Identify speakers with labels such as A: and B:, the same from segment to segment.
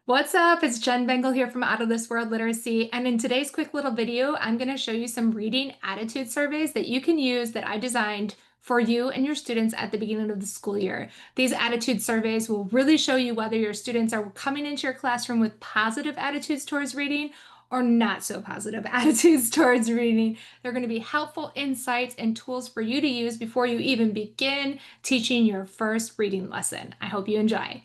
A: What's up? It's Jen Bengal here from Out of This World Literacy. And in today's quick little video, I'm going to show you some reading attitude surveys that you can use that I designed for you and your students at the beginning of the school year. These attitude surveys will really show you whether your students are coming into your classroom with positive attitudes towards reading or not so positive attitudes towards reading. They're going to be helpful insights and tools for you to use before you even begin teaching your first reading lesson. I hope you enjoy.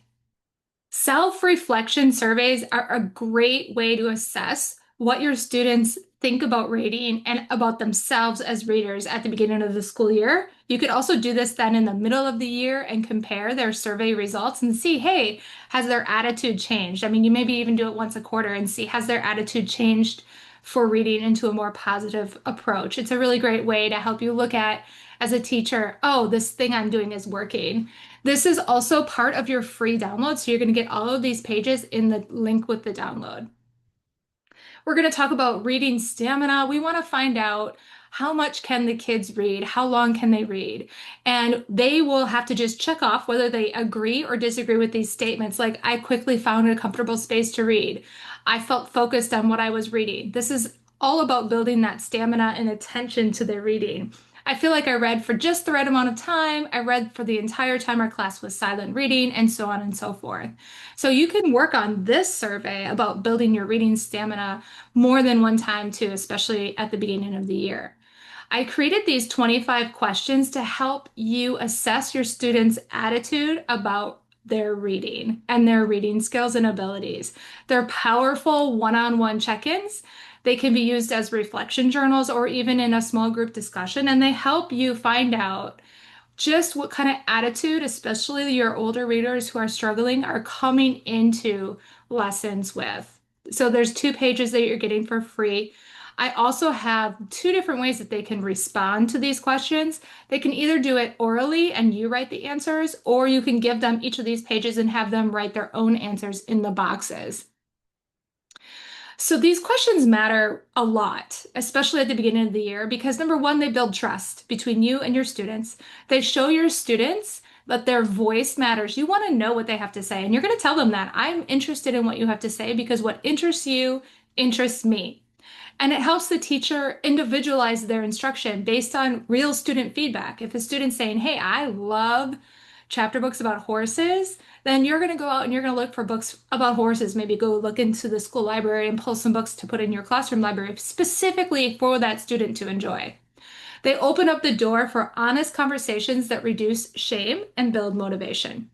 A: Self-reflection surveys are a great way to assess what your students think about reading and about themselves as readers at the beginning of the school year. You could also do this then in the middle of the year and compare their survey results and see, hey, has their attitude changed? I mean, you maybe even do it once a quarter and see, has their attitude changed for reading into a more positive approach? It's a really great way to help you look at, as a teacher, oh, this thing I'm doing is working. This is also part of your free download, so you're going to get all of these pages in the link with the download. We're going to talk about reading stamina. We want to find out how much can the kids read? How long can they read? And they will have to just check off whether they agree or disagree with these statements, like I quickly found a comfortable space to read. I felt focused on what I was reading. This is all about building that stamina and attention to their reading. I feel like I read for just the right amount of time. I read for the entire time our class was silent reading, and so on and so forth. So you can work on this survey about building your reading stamina more than one time too, especially at the beginning of the year. I created these 25 questions to help you assess your students' attitude about their reading and their reading skills and abilities. They're powerful one-on-one check-ins. They can be used as reflection journals or even in a small group discussion, and they help you find out just what kind of attitude, especially your older readers who are struggling, are coming into lessons with. So there's 2 pages that you're getting for free. I also have 2 different ways that they can respond to these questions. They can either do it orally and you write the answers, or you can give them each of these pages and have them write their own answers in the boxes. So these questions matter a lot, especially at the beginning of the year, because number one, they build trust between you and your students. They show your students that their voice matters. You want to know what they have to say, and you're going to tell them that I'm interested in what you have to say because what interests you interests me. And it helps the teacher individualize their instruction based on real student feedback. If a student's saying, hey, I love chapter books about horses, then you're going to go out and you're going to look for books about horses. Maybe go look into the school library and pull some books to put in your classroom library specifically for that student to enjoy. They open up the door for honest conversations that reduce shame and build motivation.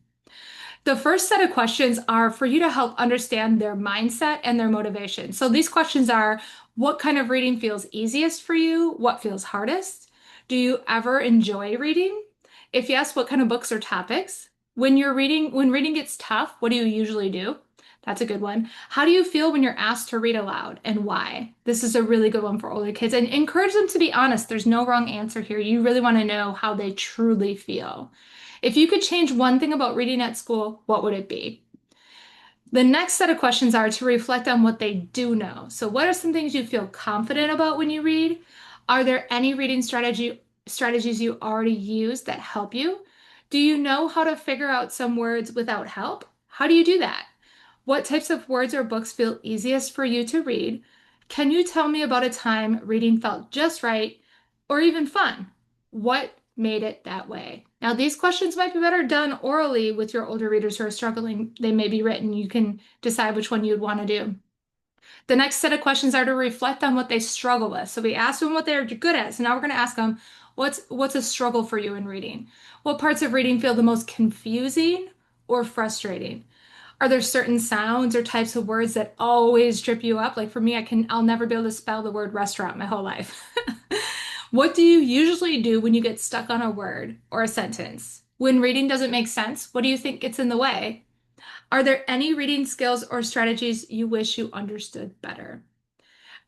A: The first set of questions are for you to help understand their mindset and their motivation. So these questions are, what kind of reading feels easiest for you? What feels hardest? Do you ever enjoy reading? If yes, what kind of books or topics? When reading gets tough, what do you usually do? That's a good one. How do you feel when you're asked to read aloud and why? This is a really good one for older kids, and encourage them to be honest. There's no wrong answer here. You really want to know how they truly feel. If you could change one thing about reading at school, what would it be? The next set of questions are to reflect on what they do know. So what are some things you feel confident about when you read? Are there any reading strategies you already use that help you? Do you know how to figure out some words without help? How do you do that? What types of words or books feel easiest for you to read? Can you tell me about a time reading felt just right or even fun? What made it that way? Now, these questions might be better done orally with your older readers who are struggling. They may be written. You can decide which one you'd want to do. The next set of questions are to reflect on what they struggle with. So we asked them what they're good at. So now we're going to ask them, what's a struggle for you in reading? What parts of reading feel the most confusing or frustrating? Are there certain sounds or types of words that always trip you up? Like for me, I'll never be able to spell the word restaurant my whole life. What do you usually do when you get stuck on a word or a sentence? When reading doesn't make sense, what do you think gets in the way? Are there any reading skills or strategies you wish you understood better?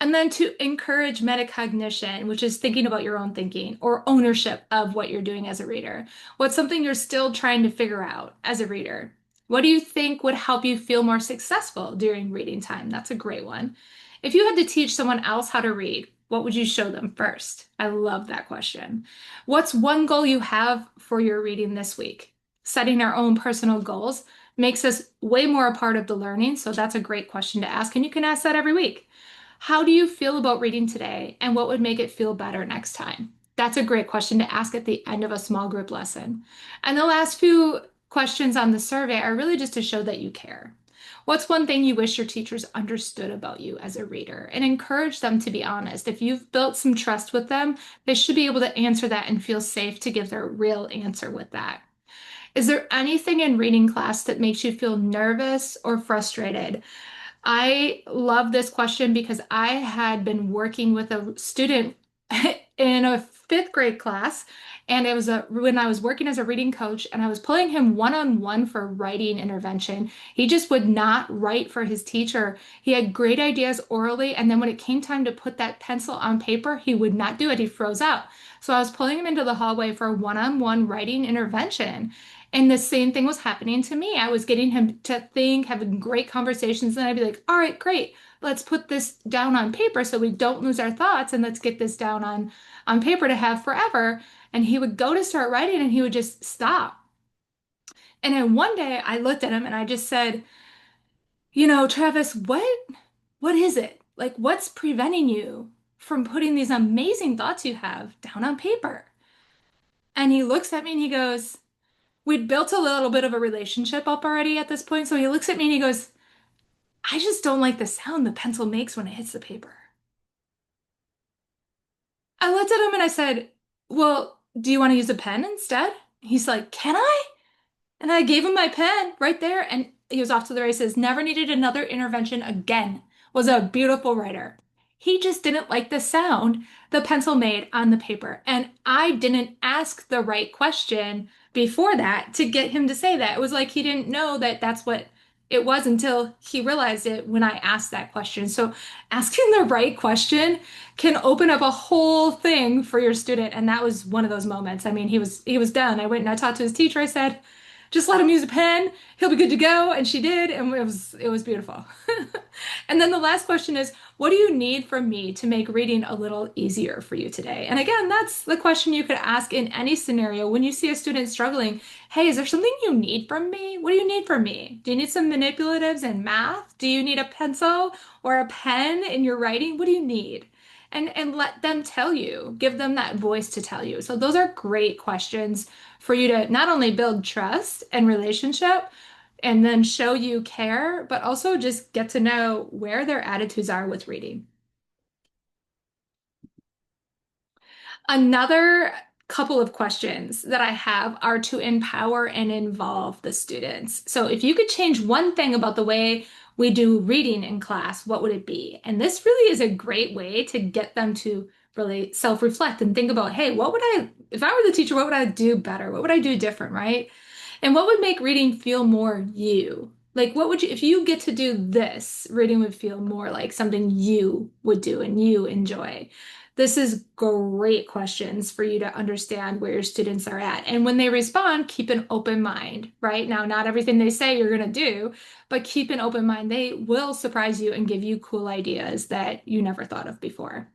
A: And then to encourage metacognition, which is thinking about your own thinking or ownership of what you're doing as a reader. What's something you're still trying to figure out as a reader? What do you think would help you feel more successful during reading time? That's a great one. If you had to teach someone else how to read, what would you show them first? I love that question. What's one goal you have for your reading this week? Setting our own personal goals makes us way more a part of the learning. So that's a great question to ask. And you can ask that every week. How do you feel about reading today? And what would make it feel better next time? That's a great question to ask at the end of a small group lesson. And the last few questions on the survey are really just to show that you care. What's one thing you wish your teachers understood about you as a reader? And encourage them to be honest. If you've built some trust with them, they should be able to answer that and feel safe to give their real answer with that. Is there anything in reading class that makes you feel nervous or frustrated? I love this question because I had been working with a student in a fifth grade class, and it was when I was working as a reading coach, and I was pulling him one-on-one for writing intervention. He just would not write for his teacher. He had great ideas orally, and then when it came time to put that pencil on paper, he would not do it. He froze out. So I was pulling him into the hallway for a one-on-one writing intervention. And the same thing was happening to me. I was getting him to think, having great conversations, and I'd be like, all right, great. Let's put this down on paper so we don't lose our thoughts, and let's get this down on paper to have forever. And he would go to start writing and he would just stop. And then one day I looked at him and I just said, Travis, what is it? Like, what's preventing you from putting these amazing thoughts you have down on paper? And he looks at me and he goes, we'd built a little bit of a relationship up already at this point. So he looks at me and he goes, I just don't like the sound the pencil makes when it hits the paper. I looked at him and I said, well, do you want to use a pen instead? He's like, can I? And I gave him my pen right there, and he was off to the races. Never needed another intervention again. Was a beautiful writer. He just didn't like the sound the pencil made on the paper. And I didn't ask the right question before that to get him to say that. It was like he didn't know that that's what it was until he realized it when I asked that question. So asking the right question can open up a whole thing for your student. And that was one of those moments. I mean, he was done. I went and I talked to his teacher. I said, just let him use a pen. He'll be good to go. And she did, and it was beautiful. And then the last question is, what do you need from me to make reading a little easier for you today? And again, that's the question you could ask in any scenario when you see a student struggling. Hey, is there something you need from me? What do you need from me? Do you need some manipulatives in math? Do you need a pencil or a pen in your writing? What do you need? And let them tell you, give them that voice to tell you. So those are great questions for you to not only build trust and relationship and then show you care, but also just get to know where their attitudes are with reading. Another couple of questions that I have are to empower and involve the students. So if you could change one thing about the way we do reading in class, what would it be? And this really is a great way to get them to really self-reflect and think about, hey, if I were the teacher, what would I do better? What would I do different, right? And what would make reading feel more you? Like, what would you, if you get to do this, reading would feel more like something you would do and you enjoy. This is great questions for you to understand where your students are at. And when they respond, keep an open mind, right? Now, not everything they say you're going to do, but keep an open mind. They will surprise you and give you cool ideas that you never thought of before.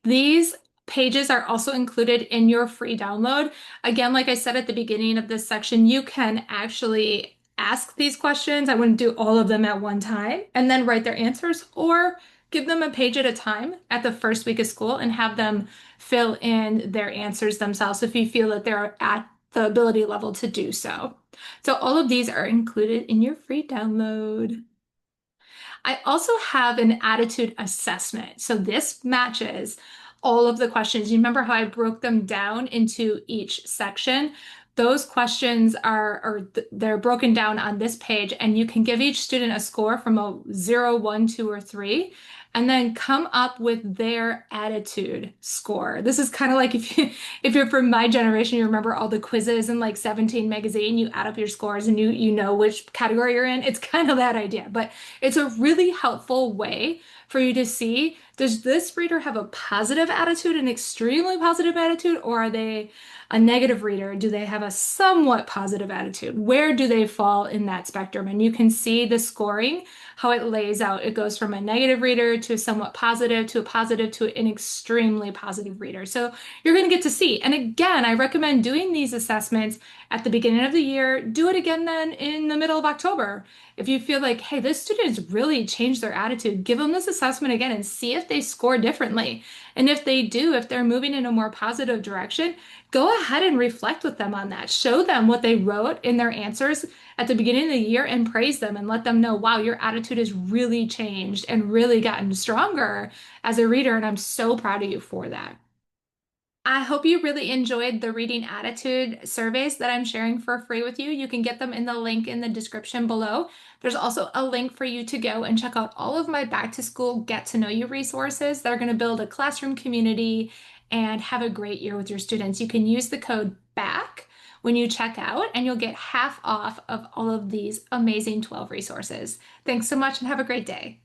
A: These pages are also included in your free download. Again, like I said at the beginning of this section, you can actually ask these questions. I wouldn't do all of them at one time and then write their answers, or give them a page at a time at the first week of school and have them fill in their answers themselves if you feel that they're at the ability level to do so. So all of these are included in your free download. I also have an attitude assessment. So this matches all of the questions. You remember how I broke them down into each section? Those questions they're broken down on this page, and you can give each student a score from a 0, 1, 2, or 3, and then come up with their attitude score. This is kind of like if you're from my generation, you remember all the quizzes in like 17 magazine, you add up your scores and you know which category you're in. It's kind of that idea, but it's a really helpful way for you to see, does this reader have a positive attitude, an extremely positive attitude, or are they a negative reader? Do they have a somewhat positive attitude? Where do they fall in that spectrum? And you can see the scoring, how it lays out. It goes from a negative reader to a somewhat positive to a positive to an extremely positive reader. So you're going to get to see. And again, I recommend doing these assessments at the beginning of the year. Do it again then in the middle of October. If you feel like, hey, this student has really changed their attitude, give them this assessment again and see if they score differently. And if they do, if they're moving in a more positive direction, go ahead and reflect with them on that. Show them what they wrote in their answers at the beginning of the year and praise them and let them know, wow, your attitude has really changed and really gotten stronger as a reader. And I'm so proud of you for that. I hope you really enjoyed the reading attitude surveys that I'm sharing for free with you. You can get them in the link in the description below. There's also a link for you to go and check out all of my back to school get to know you resources that are going to build a classroom community and have a great year with your students. You can use the code BACK when you check out and you'll get half off of all of these amazing 12 resources. Thanks so much and have a great day.